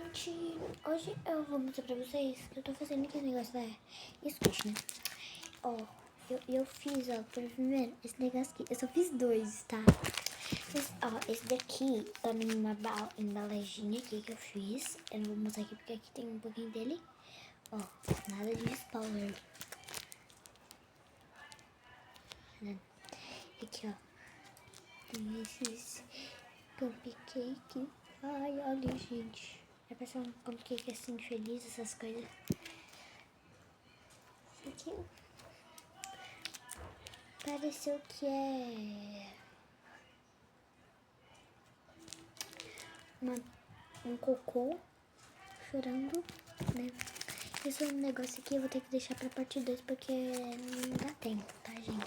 gente! Hoje eu vou mostrar pra vocês que eu tô fazendo aqui esse negócio da Squish, né? Ó, eu fiz, ó, primeiro, esse negócio aqui. Eu só fiz dois, tá? Esse daqui tá numa embalaginha aqui que eu fiz. Eu não vou mostrar aqui porque aqui tem um pouquinho dele. Ó, nada de spoiler. Aqui, ó. Tem esses cupcake. Ai, olha, gente. É pra ser um cupcake assim, feliz, essas coisas. Isso aqui pareceu que é um cocô chorando, né? Esse negócio aqui eu vou ter que deixar pra parte 2 porque não dá tempo, tá, gente?